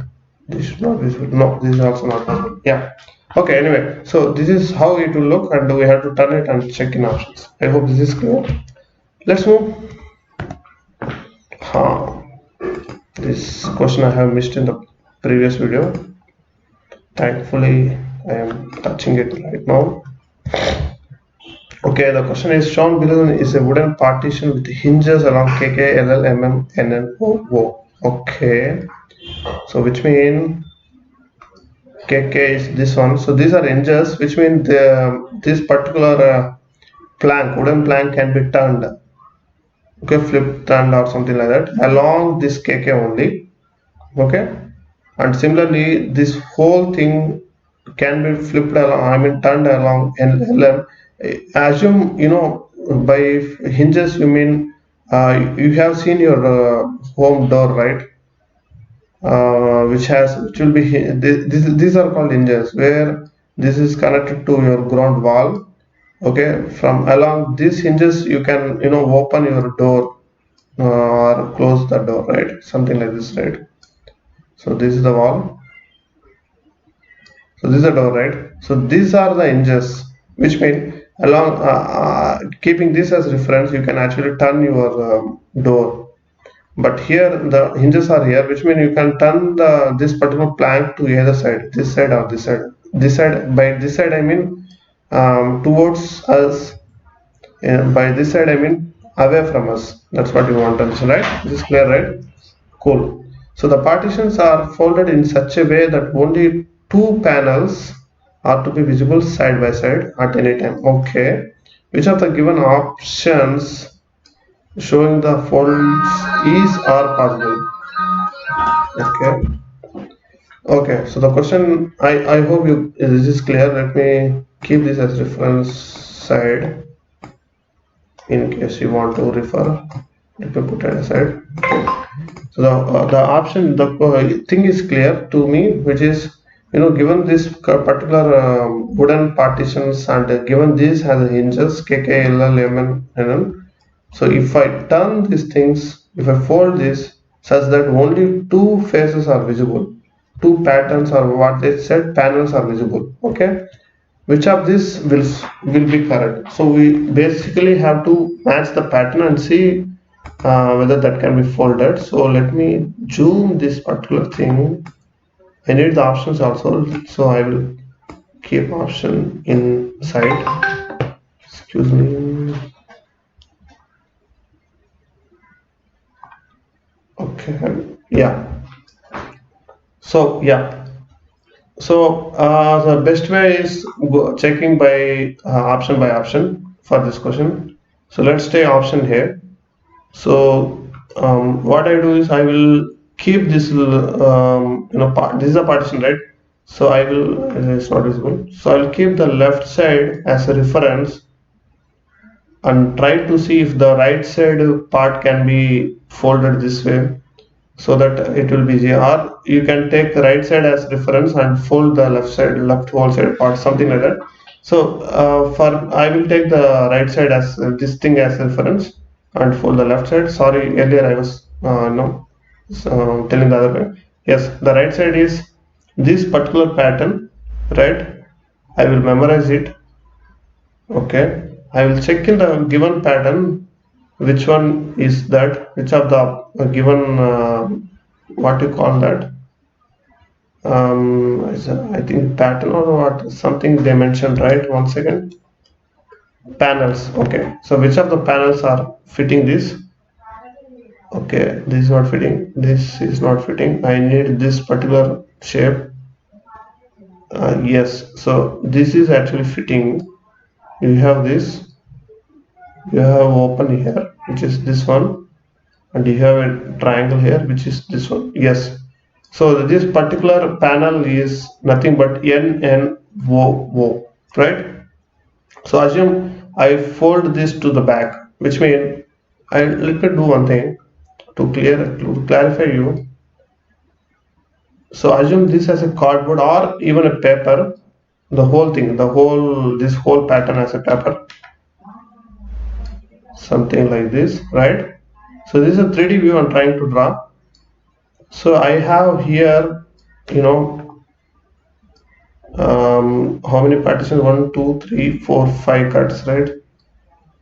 this is not visible. No, this is also not possible. Yeah. Okay. Anyway, so this is how it will look, and we have to turn it and check in options. I hope this is clear. Let's move. This question I have missed in the previous video. Thankfully, I am touching it right now. Okay, the question is shown below is a wooden partition with hinges along KK, LL, MM, NN, O. Okay, so which mean KK is this one. So these are hinges, which mean this particular wooden plank can be turned. Okay, flipped, turned, or something like that along this KK only. Okay, and similarly, this whole thing can be flipped along. I mean, turned along LM. Assume by hinges you mean you have seen your home door, right? Which will be these are called hinges, where this is connected to your ground wall Okay, from along these hinges you can open your door or close the door, right? Something like this, right? So this is the wall. So this is the door, right? So these are the hinges, which mean along keeping this as reference, you can actually turn your door. But here the hinges are here, which mean you can turn this particular plank to either side, this side or this side. This side, by this side I mean towards us. By this side I mean away from us. That's what you want to understand, right? This is clear, right? Cool. So the partitions are folded in such a way that only two panels are to be visible side by side at any time. Okay. Which of the given options showing the folds is or possible? Okay. Okay. So the question, I hope you this is clear. Let me keep this as reference side in case you want to refer. Let me put it aside. So the option, the thing is clear to me, which is given this particular wooden partitions and given this has hinges k k l l m n n n. So if I turn these things, if I fold this such that only two faces are visible, two patterns or what they said panels are visible. Okay, which of this will be correct? So we basically have to match the pattern and see whether that can be folded. So let me zoom this particular thing. I need the options also, so I will keep option inside. Excuse me. Okay, yeah. So yeah, so the best way is checking by option for this question. So let's take option here. So what I do is I will keep this part. This is a partition, right? So I will, it's not visible. So I will keep the left side as a reference and try to see if the right side part can be folded this way so that it will be easy. Or you can take the right side as reference and fold the left whole side part, something like that. So for I will take the right side as this thing as reference and fold the left side. Sorry, earlier I was no telling the other way. Yes, the right side is this particular pattern, right? I will memorize it. Okay, I will check in the given pattern which one is that, which of the given what you call that, I think pattern or what, something they mentioned, right? One second. Panels. Okay, so which of the panels are fitting this? Okay, this is not fitting, this is not fitting, I need this particular shape. Yes, so this is actually fitting. You have this, you have open here, which is this one, and you have a triangle here, which is this one. Yes, so this particular panel is nothing but n n o o, right? So assume I fold this to the back, which means let me do one thing to clarify you. So assume this as a cardboard or even a paper, the whole thing, this whole pattern as a paper, something like this, right? So this is a 3D view I'm trying to draw. So I have here, how many partitions? 1, 2, 3, 4, 5 cuts, right?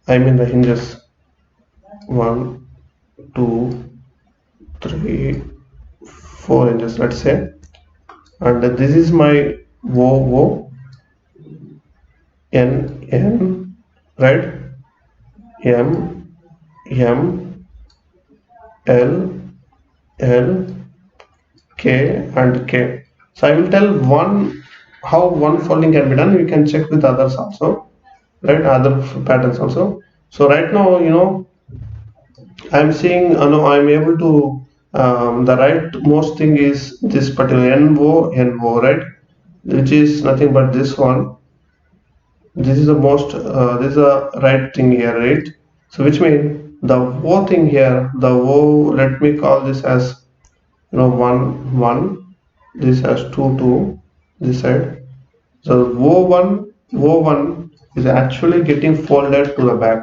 I mean the hinges. 1, 2, 3, 4 hinges, let's say. And this is my O, N, N, right? M, M, L, L, K, and K. So I will tell how one folding can be done. You can check with others also, right? Other patterns also. So right now, I'm seeing, I'm able to, the rightmost thing is this particular NO, right? Which is nothing but this one. This is the most, this is the right thing here, right? So which means the O thing here, the O, let me call this as, 1, 1, this as 2, 2, this side. So O1, is actually getting folded to the back,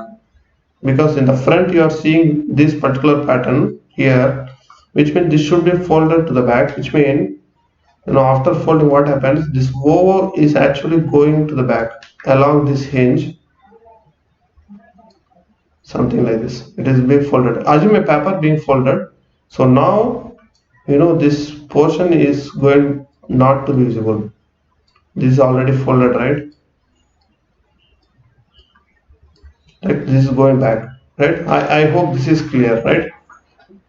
because in the front you are seeing this particular pattern here, which means this should be folded to the back, which means after folding, what happens, this O is actually going to the back along this hinge, something like this. It is being folded. Assume a paper being folded. So now this portion is going not to be visible. This is already folded, right? Like this is going back, right? I hope this is clear, right?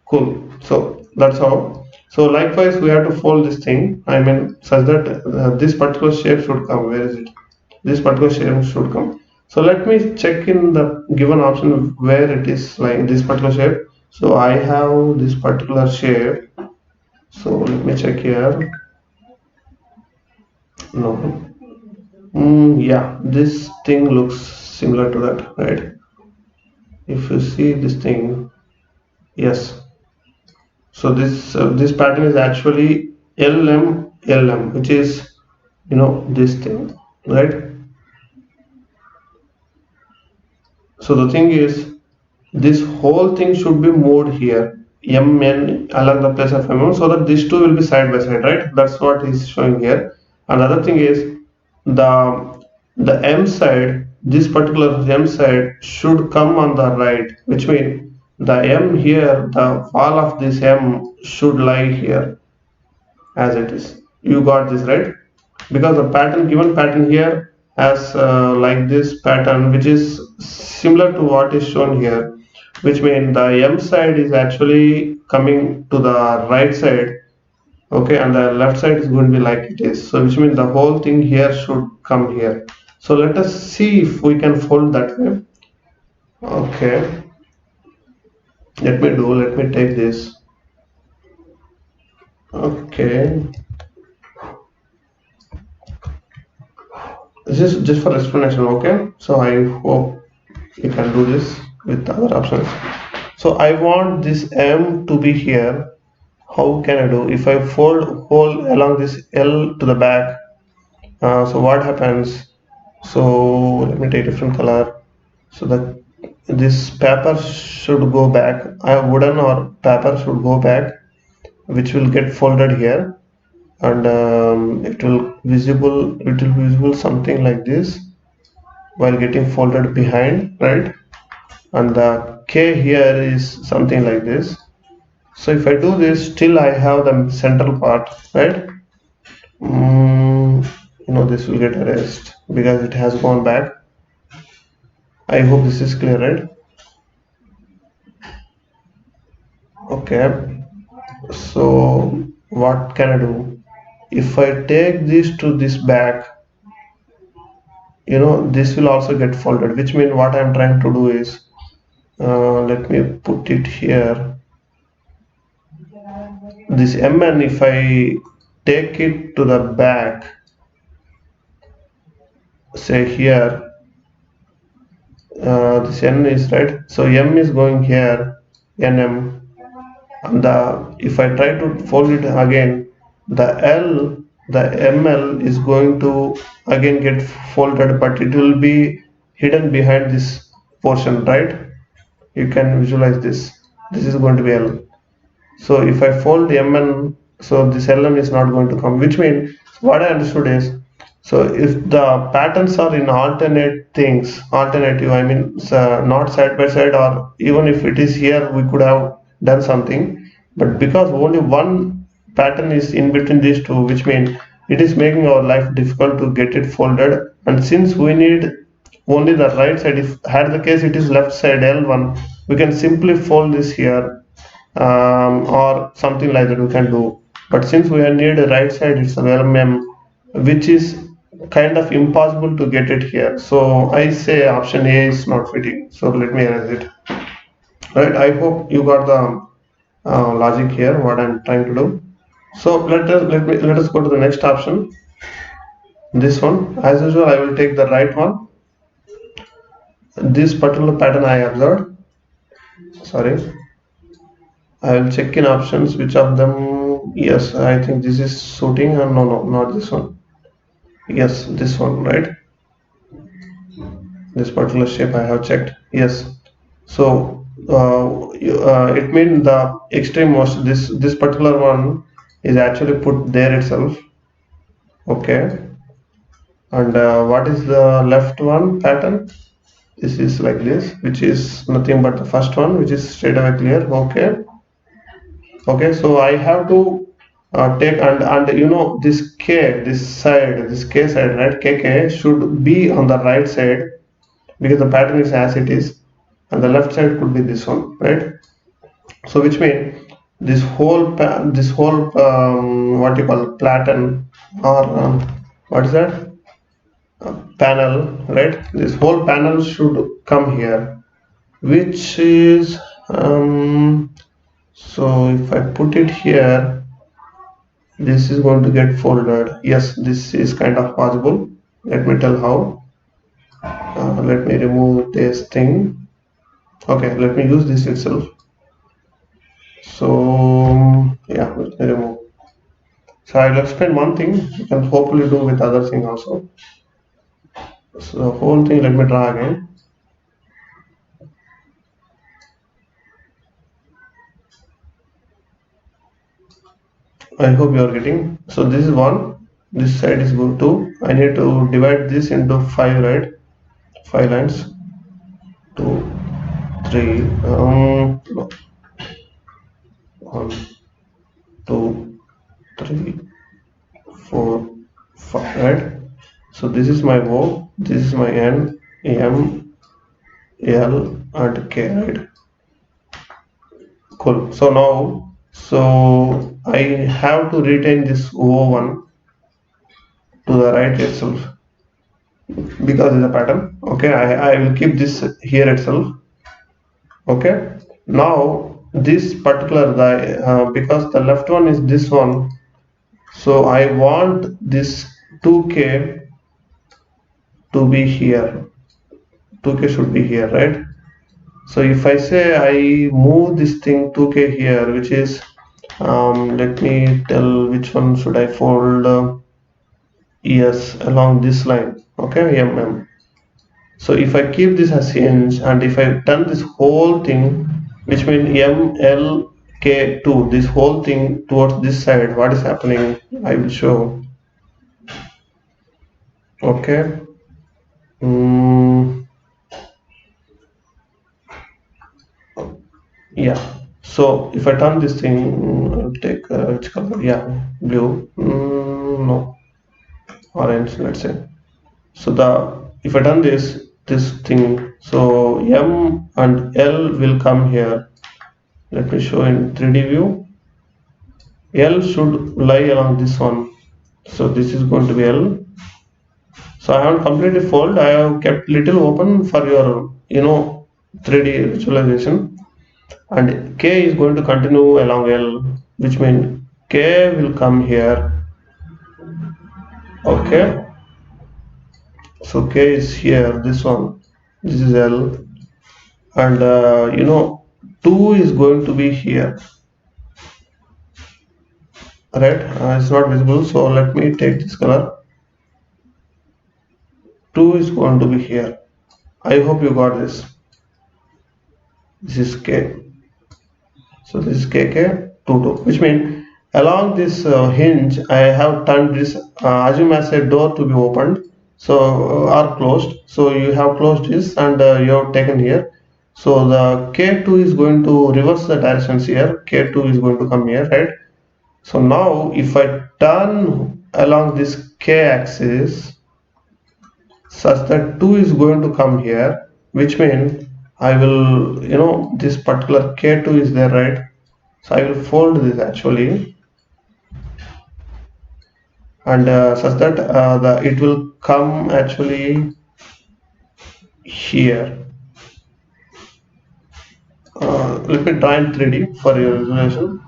Cool. So that's how. So likewise, we have to fold this thing. I mean, such that this particular shape should come. Where is it? This particular shape should come. So let me check in the given option where it is, like this particular shape. So I have this particular shape. So let me check here. No. Yeah, this thing looks similar to that, right? If you see this thing, yes. So this pattern is actually LM, which is this thing, right? So the thing is, this whole thing should be moved here, MN along the place of MM, so that these two will be side by side, right? That's what is showing here. Another thing is the M side, this particular M side should come on the right, which means the M here, the wall of this M should lie here as it is. You got this, right? Because the given pattern here has like this pattern, which is similar to what is shown here, which means the M side is actually coming to the right side, okay, and the left side is going to be like it is. So which means the whole thing here should come here. So let us see if we can fold that way. Okay, let me take this. Okay, this is just for explanation. Okay, so I hope you can do this with other options. So I want this M to be here. How can I do? If I fold whole along this L to the back, so what happens? So let me take different color. So that this paper should go back. Wooden or paper should go back, which will get folded here, and it will be visible something like this while getting folded behind, right? And the K here is something like this. So if I do this, still I have the central part, right? This will get erased because it has gone back. I hope this is clear, right? Okay, so what can I do? If I take this to this back, this will also get folded, which means what I'm trying to do is, let me put it here. This MN, if I take it to the back, say here, this N is right, so M is going here, NM, and if I try to fold it again, the ML is going to again get folded, but it will be hidden behind this portion, right? You can visualize this. This is going to be L. So if I fold MN, so this LM is not going to come, which means what I understood is, so if the patterns are in alternative, I mean, not side by side, or even if it is here, we could have done something, but because only one pattern is in between these two, which means it is making our life difficult to get it folded. And since we need only the right side, if had the case it is left side L1, we can simply fold this here, or something like that we can do. But since we need a right side, it's an LM, which is kind of impossible to get it here. So I say option A is not fitting. So let me erase it. Right. I hope you got the logic here. What I'm trying to do. So let us go to the next option. This one, as usual, I will take the right one. This particular pattern I observed. Sorry. I will check in options which of them. Yes, I think this is suiting. No, not this one. Yes, this one, right? This particular shape I have checked. Yes. So it means the extreme most. This particular one is actually put there itself. Okay. And what is the left one pattern? This is like this, which is nothing but the first one, which is straight away clear. Okay. Okay. So I have to take and you know this K, this K side, right? KK should be on the right side because the pattern is as it is, and the left side could be this one, right? So which means this whole what you call pattern or what is that panel, right? This whole panel should come here, which is so if I put it here, this is going to get folded. Yes, this is kind of possible. Let me tell how. Let me remove this thing. Okay, let me use this itself. So yeah, let me remove. So I'll explain one thing. You can hopefully do with other thing also. So the whole thing, let me draw again. I hope you are getting. So this is one. This side is good too. I need to divide this into 5, right? 5 lines. 2, 3. No. 1, 2, 3, 4, 5. Right. So this is my O. This is my N, M, L, and K. Right. Cool. So now, so I have to retain this O1 to the right itself because it's a pattern. Okay, I will keep this here itself. Okay, now this particular guy, because the left one is this one, so I want this 2K to be here. 2K should be here, right? So if I say I move this thing 2K here, which is let me tell which one should I fold. Yes, along this line. Okay, mm. So if I keep this as hinge and if I turn this whole thing, which means MLK2, this whole thing towards this side, what is happening? I will show. Okay. Yeah. So if I turn this thing, I'll take which color? Yeah, blue. No, orange. Let's say. So if I done this thing, so M and L will come here. Let me show in 3D view. L should lie along this one. So this is going to be L. So I haven't completely fold. I have kept little open for your 3D visualization. And K is going to continue along L, which means K will come here. Okay. So K is here, this one, this is L, and 2 is going to be here, right? It's not visible, so let me take this color. 2 is going to be here. I hope you got this. This is K. So this is KK 2, which means along this hinge, I have turned this assume as a door to be opened. So or closed, so you have closed this and you have taken here, so the K2 is going to reverse the directions here. K2 is going to come here, right? So now if I turn along this K axis such that 2 is going to come here, which means I will this particular K2 is there, right? So I will fold this actually, and such that it will come actually here. Let me draw in 3D for your visualization.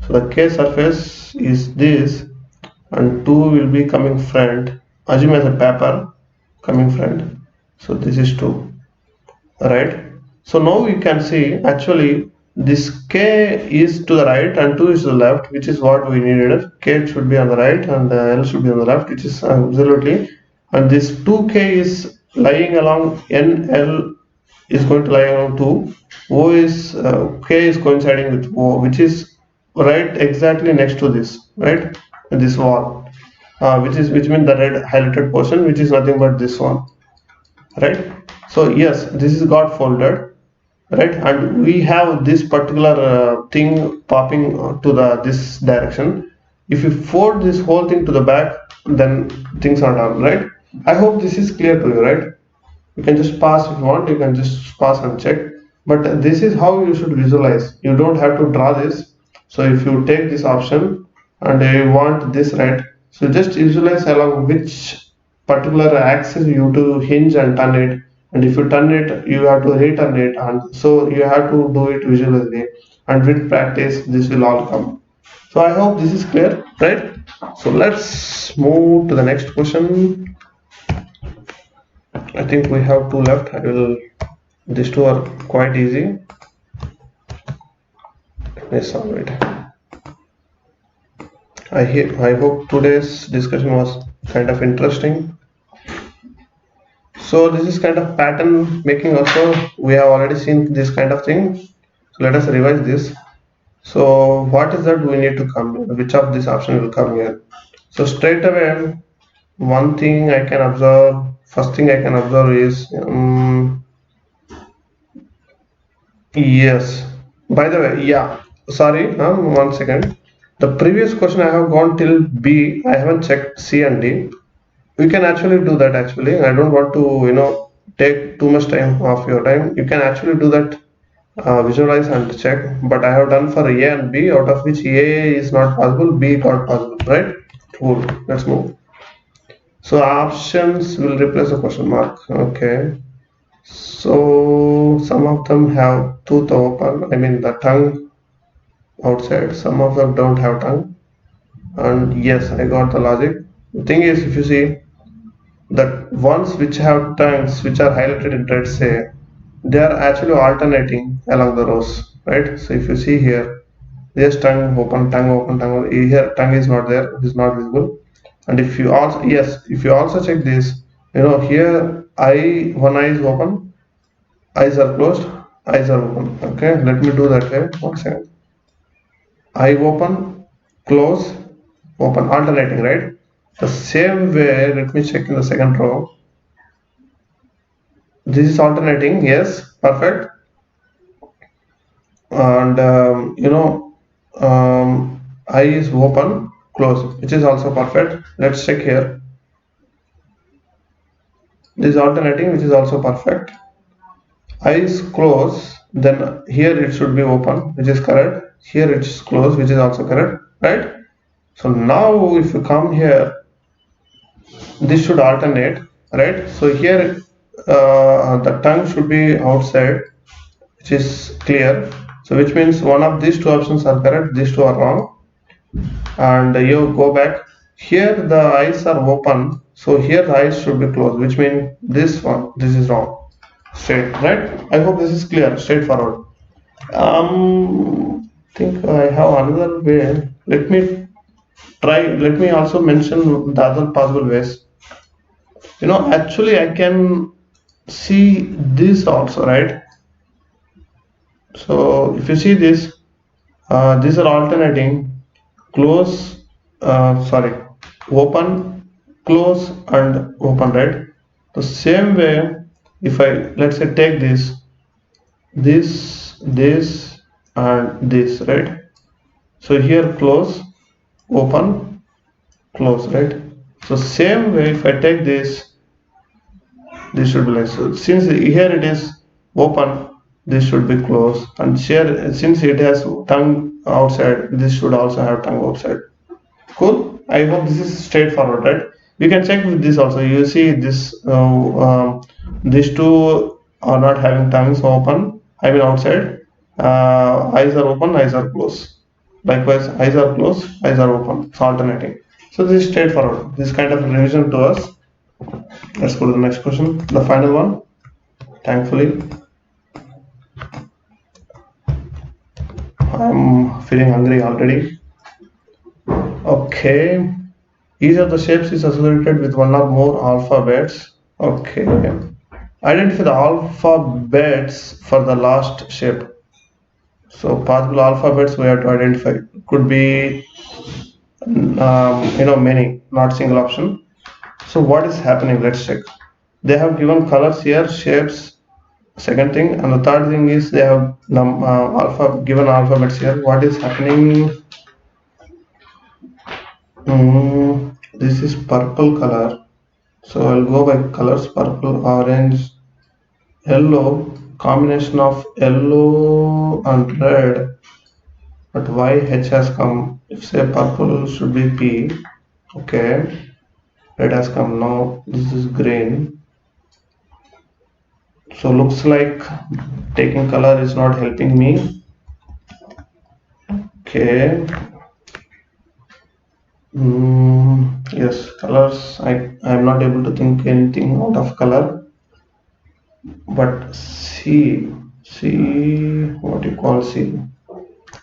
So the K surface is this, and 2 will be coming front. Assume as a paper coming front. So this is 2, right? So now you can see actually this K is to the right and 2 is to the left, which is what we needed. K should be on the right and L should be on the left, which is absolutely and this 2K is lying along NL is going to lie along 2. O is K is coinciding with O, which is right exactly next to this, right? This wall, which means the red highlighted portion, which is nothing but this one, right? So yes, this is got folded, right? And we have this particular thing popping to the this direction. If you fold this whole thing to the back, then things are done, right? I hope this is clear to you, right? You can just pass if you want, you can just pass and check, but this is how you should visualize. You don't have to draw this. So if you take this option and you want this, right, so just visualize along which particular axis you to hinge and turn it, and if you turn it you have to return it, and so you have to do it visually, and with practice this will all come. So I hope this is clear, right? So let's move to the next question. I think we have two left. These two are quite easy. Let me solve it. I hope today's discussion was kind of interesting. So this is kind of pattern making also. We have already seen this kind of thing. So let us revise this. So what is that we need to come? Which of this option will come here? So straight away, one thing I can observe. First thing I can observe is yes. By the way, yeah. Sorry, 1 second. The previous question I have gone till B. I haven't checked C and D. We can actually do that. Actually, I don't want to take too much time of your time. You can actually do that. Visualize and check. But I have done for A and B, out of which A is not possible, B got possible. Right? Cool. Let's move. So options will replace a question mark. Okay. So some of them have tooth open, I mean the tongue outside, some of them don't have tongue. And yes, I got the logic. The thing is, if you see that ones which have tongues which are highlighted in red, say they are actually alternating along the rows, right? So if you see here, there's tongue open, tongue open, tongue open. Here tongue is not there, it is not visible. And if you also, yes, if you also check this, here one eye is open, eyes are closed, eyes are open. Okay, let me do that way. 1 second. Eye open, close, open, alternating, right? The same way, let me check in the second row. This is alternating, yes, perfect. And eye is open, close, which is also perfect. Let's check here. This is alternating, which is also perfect. Eyes close, then here it should be open, which is correct. Here it's closed, which is also correct, right? So now if you come here, this should alternate, right? So here the tongue should be outside, which is clear. So which means one of these two options are correct, these two are wrong. And you go back. Here the eyes are open, so here the eyes should be closed, which means this is wrong. Straight, right? I hope this is clear, straightforward. Think I have another way. Let me also mention the other possible ways. Actually I can see this also, right? So if you see this, these are alternating, close, open, close and open, right? The same way, if I, let's say, take this and this, right? So here close, open, close, right? So same way, if I take this should be like so. Since here it is open, this should be closed, and here since it has tongue outside, this should also have tongue outside. Cool. I hope this is straightforward, right? You can check with this also. You see this, these two are not having tongues open, I mean outside. Eyes are open, eyes are closed. Likewise, eyes are closed, eyes are open. It's alternating. So this is straightforward. This kind of revision to us. Let's go to the next question, the final one. Thankfully, I'm feeling hungry already. Okay, Each of the shapes is associated with one or more alphabets. Okay. Identify the alphabets for the last shape. So possible alphabets we have to identify. Could be many, not single option. So what is happening? Let's check. They have given colors here, shapes. Second thing, and the third thing is they have given alphabets here. What is happening? This is purple color. So I'll go by colors: purple, orange, yellow. Combination of yellow and red. But why H has come? If say purple should be P. Okay. Red has come. No, this is green. So looks like taking color is not helping me. Okay. Yes, colors. I am not able to think anything out of color. But C, what you call C?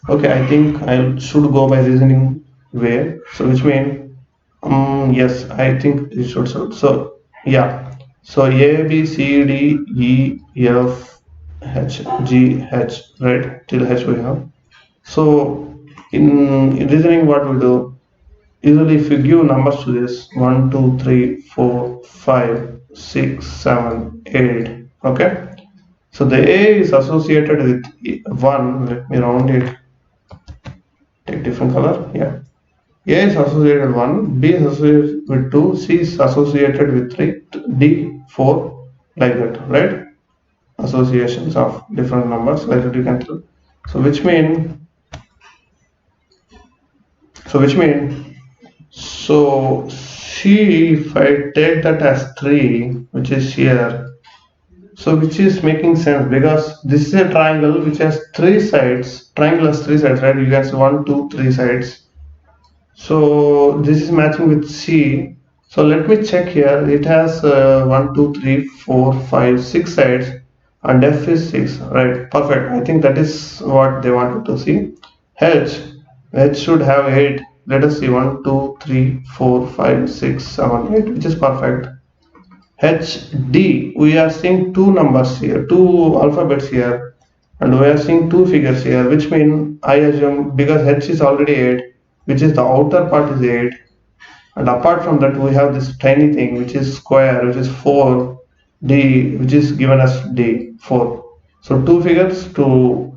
Okay, I think I should go by reasoning way. So which means yes, I think it should. So yeah. So A, B, C, D, E, F, H, G, H, right? Till H we have. So in reasoning, what we do? Usually, if you give numbers to this 1, 2, 3, 4, 5, 6, 7, 8. Okay. So the A is associated with 1. Let me round it. Take different color. Yeah. A is associated with 1, B is associated with 2, C is associated with 3, D 4, like that, right? Associations of different numbers, like that you can tell. So which mean C, if I take that as 3, which is here, so which is making sense because this is a triangle which has 3 sides. Triangle has 3 sides, right? You can see 1, 2, 3 sides. So this is matching with C. So let me check here. It has 1, 2, 3, 4, 5, 6 sides, and F is 6. Right? Perfect. I think that is what they wanted to see. H should have 8. Let us see 1, 2, 3, 4, 5, 6, 7, 8, which is perfect. HD, we are seeing 2 numbers here, 2 alphabets here, and we are seeing 2 figures here, which mean I assume because H is already 8, which is the outer part is 8, and apart from that we have this tiny thing which is square, which is 4, D, which is given as D, 4. So 2 figures, 2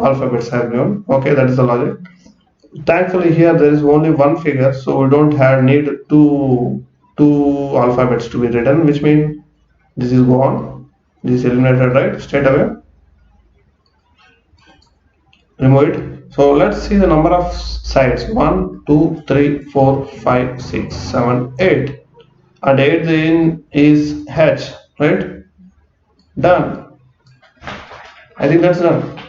alphabets have given. Okay, that is the logic. Thankfully here there is only 1 figure, so we don't have need two alphabets to be written, which means this is gone, this is eliminated, right, straight away. Remove it. So let's see the number of sides: 1, 2, 3, 4, 5, 6, 7, 8, and 8 then is H, right? Done. I think that's done.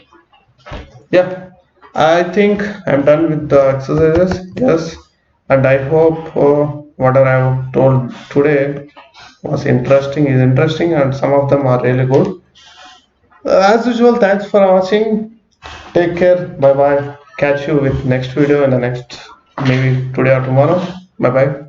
Yeah, I think I'm done with the exercises. Yes, and I hope whatever I have told today was interesting, and some of them are really good. As usual, thanks for watching. Take care. Bye bye. Catch you with next video in the next, maybe today or tomorrow. Bye bye.